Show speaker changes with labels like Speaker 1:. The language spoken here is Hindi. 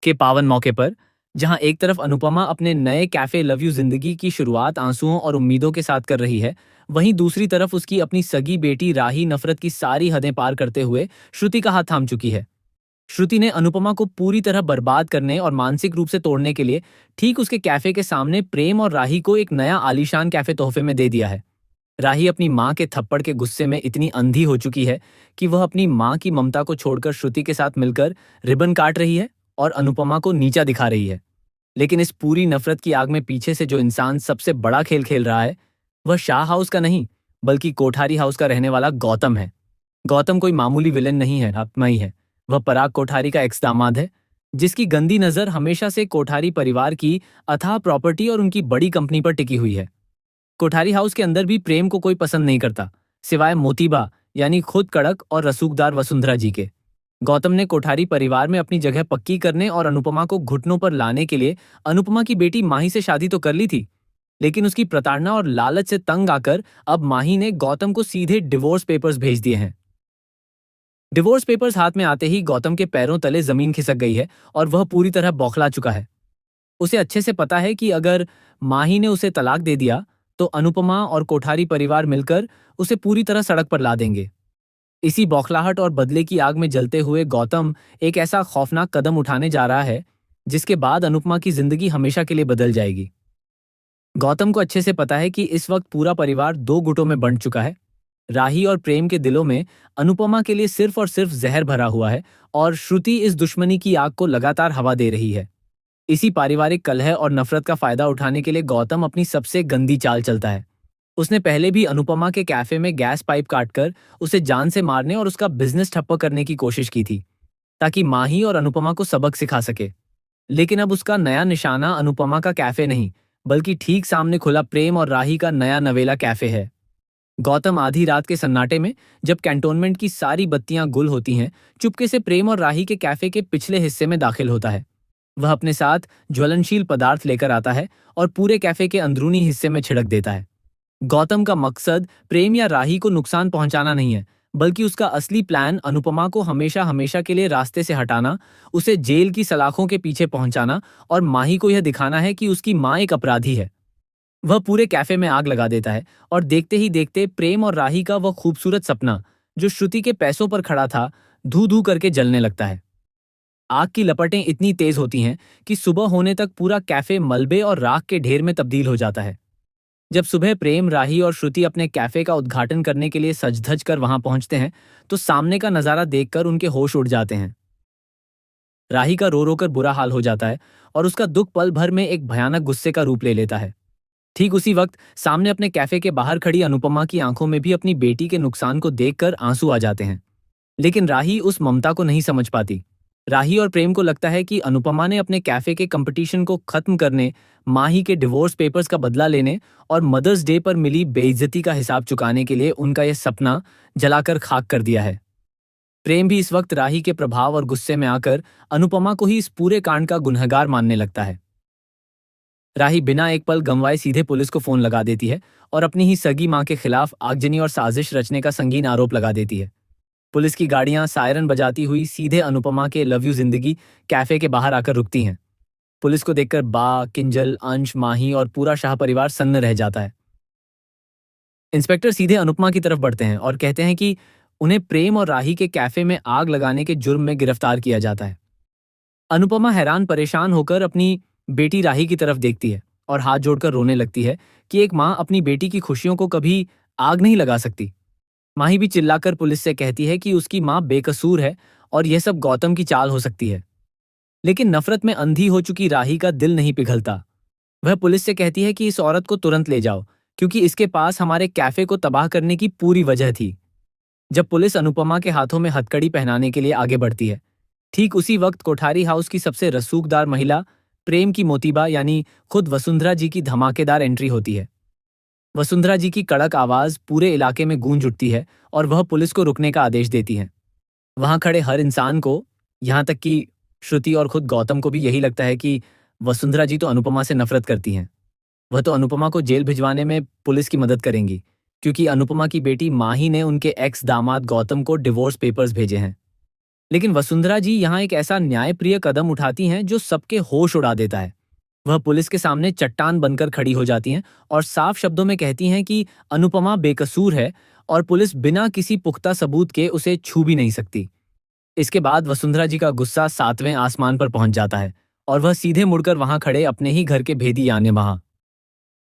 Speaker 1: के पावन मौके पर, जहां एक तरफ अनुपमा अपने नए कैफे लव यू जिंदगी की शुरुआत आंसुओं और उम्मीदों के साथ कर रही है, वहीं दूसरी तरफ उसकी अपनी सगी बेटी राही नफरत की सारी हदें पार करते हुए श्रुति का हाथ थाम चुकी है। श्रुति ने अनुपमा को पूरी तरह बर्बाद करने और मानसिक रूप से तोड़ने के लिए ठीक उसके कैफे के सामने प्रेम और राही को एक नया आलीशान कैफे तोहफे में दे दिया है। राही अपनी माँ के थप्पड़ के गुस्से में इतनी अंधी हो चुकी है कि वह अपनी माँ की ममता को छोड़कर श्रुति के साथ मिलकर रिबन काट रही है और अनुपमा को नीचा दिखा रही है। लेकिन इस पूरी नफरत की आग में पीछे से जो इंसान सबसे बड़ा खेल खेल रहा है, वह शाह हाउस का नहीं, बल्कि कोठारी हाउस का रहने वाला गौतम है। गौतम कोई मामूली विलेन नहीं है, आत्मा ही है। वह पराग कोठारी का एक्स दामाद है, जिसकी गंदी नजर हमेशा से कोठारी परिवार की अथाह प्रॉपर्टी और उनकी बड़ी कंपनी पर टिकी हुई है। कोठारी हाउस के अंदर भी प्रेम को कोई पसंद नहीं करता, सिवाय मोतीबा यानी खुद कड़क और रसूखदार वसुंधरा जी के। गौतम ने कोठारी परिवार में अपनी जगह पक्की करने और अनुपमा को घुटनों पर लाने के लिए अनुपमा की बेटी माही से शादी तो कर ली थी, लेकिन उसकी प्रताड़ना और लालच से तंग आकर अब माही ने गौतम को सीधे डिवोर्स पेपर्स भेज दिए हैं। डिवोर्स पेपर्स हाथ में आते ही गौतम के पैरों तले जमीन खिसक गई है और वह पूरी तरह बौखला चुका है। उसे अच्छे से पता है कि अगर माही ने उसे तलाक दे दिया तो अनुपमा और कोठारी परिवार मिलकर उसे पूरी तरह सड़क पर ला देंगे। इसी बौखलाहट और बदले की आग में जलते हुए गौतम एक ऐसा खौफनाक कदम उठाने जा रहा है जिसके बाद अनुपमा की जिंदगी हमेशा के लिए बदल जाएगी। गौतम को अच्छे से पता है कि इस वक्त पूरा परिवार दो गुटों में बंट चुका है। राही और प्रेम के दिलों में अनुपमा के लिए सिर्फ और सिर्फ जहर भरा हुआ है और श्रुति इस दुश्मनी की आग को लगातार हवा दे रही है। इसी पारिवारिक कलह और नफरत का फायदा उठाने के लिए गौतम अपनी सबसे गंदी चाल चलता है। उसने पहले भी अनुपमा के कैफे में गैस पाइप काटकर उसे जान से मारने और उसका बिजनेस ठप्प करने की कोशिश की थी, ताकि माही और अनुपमा को सबक सिखा सके। लेकिन अब उसका नया निशाना अनुपमा का कैफे नहीं, बल्कि ठीक सामने खुला प्रेम और राही का नया नवेला कैफे है। गौतम आधी रात के सन्नाटे में, जब कैंटोनमेंट की सारी बत्तियां गुल होती हैं, चुपके से प्रेम और राही के कैफे के पिछले हिस्से में दाखिल होता है। वह अपने साथ ज्वलनशील पदार्थ लेकर आता है और पूरे कैफे के अंदरूनी हिस्से में छिड़क देता है। गौतम का मकसद प्रेम या राही को नुकसान पहुंचाना नहीं है, बल्कि उसका असली प्लान अनुपमा को हमेशा हमेशा के लिए रास्ते से हटाना, उसे जेल की सलाखों के पीछे पहुंचाना और माही को यह दिखाना है कि उसकी माँ एक अपराधी है। वह पूरे कैफे में आग लगा देता है और देखते ही देखते प्रेम और राही का वह खूबसूरत सपना, जो श्रुति के पैसों पर खड़ा था, धू धू करके जलने लगता है। आग की लपटें इतनी तेज होती हैं कि सुबह होने तक पूरा कैफे मलबे और राख के ढेर में तब्दील हो जाता है। जब सुबह प्रेम, राही और श्रुति अपने कैफे का उद्घाटन करने के लिए सज धज कर वहां पहुंचते हैं, तो सामने का नजारा देखकर उनके होश उड़ जाते हैं। राही का रो रो कर बुरा हाल हो जाता है और उसका दुख पल भर में एक भयानक गुस्से का रूप ले लेता है। ठीक उसी वक्त सामने अपने कैफे के बाहर खड़ी अनुपमा की आंखों में भी अपनी बेटी के नुकसान को देखकर आंसू आ जाते हैं। लेकिन राही उस ममता को नहीं समझ पाती। राही और प्रेम को लगता है कि अनुपमा ने अपने कैफे के कंपटीशन को खत्म करने, माही के डिवोर्स पेपर्स का बदला लेने और मदर्स डे पर मिली बेइज्जती का हिसाब चुकाने के लिए उनका यह सपना जलाकर खाक कर दिया है। प्रेम भी इस वक्त राही के प्रभाव और गुस्से में आकर अनुपमा को ही इस पूरे कांड का गुनहगार मानने लगता है। राही बिना एक पल गंवाए सीधे पुलिस को फोन लगा देती है और अपनी ही सगी मां के खिलाफ आगजनी और साजिश रचने का संगीन आरोप लगा देती है। पुलिस की गाड़ियां सायरन बजाती हुई सीधे अनुपमा के लव यू जिंदगी कैफे के बाहर आकर रुकती हैं। पुलिस को देखकर बा, किंजल, अंश, माही और पूरा शाह परिवार सन्न रह जाता है। इंस्पेक्टर सीधे अनुपमा की तरफ बढ़ते हैं और कहते हैं कि उन्हें प्रेम और राही के कैफे में आग लगाने के जुर्म में गिरफ्तार किया जाता है। अनुपमा हैरान परेशान होकर अपनी बेटी राही की तरफ देखती है और हाथ जोड़कर रोने लगती है कि एक माँ अपनी बेटी की खुशियों को कभी आग नहीं लगा सकती। माही भी चिल्लाकर पुलिस से कहती है कि उसकी माँ बेकसूर है और यह सब गौतम की चाल हो सकती है। लेकिन नफरत में अंधी हो चुकी राही का दिल नहीं पिघलता। वह पुलिस से कहती है कि इस औरत को तुरंत ले जाओ, क्योंकि इसके पास हमारे कैफे को तबाह करने की पूरी वजह थी। जब पुलिस अनुपमा के हाथों में हथकड़ी पहनाने के लिए आगे बढ़ती है, ठीक उसी वक्त कोठारी हाउस की सबसे रसूखदार महिला प्रेम की मोतीबा यानी खुद वसुंधरा जी की धमाकेदार एंट्री होती है। वसुंधरा जी की कड़क आवाज पूरे इलाके में गूंज उठती है और वह पुलिस को रुकने का आदेश देती है। वहां खड़े हर इंसान को, यहां तक कि श्रुति और खुद गौतम को भी यही लगता है कि वसुंधरा जी तो अनुपमा से नफरत करती हैं। वह तो अनुपमा को जेल भिजवाने में पुलिस की मदद करेंगी, क्योंकि अनुपमा की बेटी माही ने उनके एक्स दामाद गौतम को डिवोर्स पेपर्स भेजे हैं। लेकिन वसुंधरा जी यहाँ एक ऐसा न्यायप्रिय कदम उठाती हैं जो सबके होश उड़ा देता है। वह पुलिस के सामने चट्टान बनकर खड़ी हो जाती हैं और साफ शब्दों में कहती हैं कि अनुपमा बेकसूर है और पुलिस बिना किसी पुख्ता सबूत के उसे छू भी नहीं सकती। इसके बाद वसुंधरा जी का गुस्सा 7वें आसमान पर पहुंच जाता है और वह सीधे मुड़कर वहां खड़े अपने ही घर के भेदी आने वहां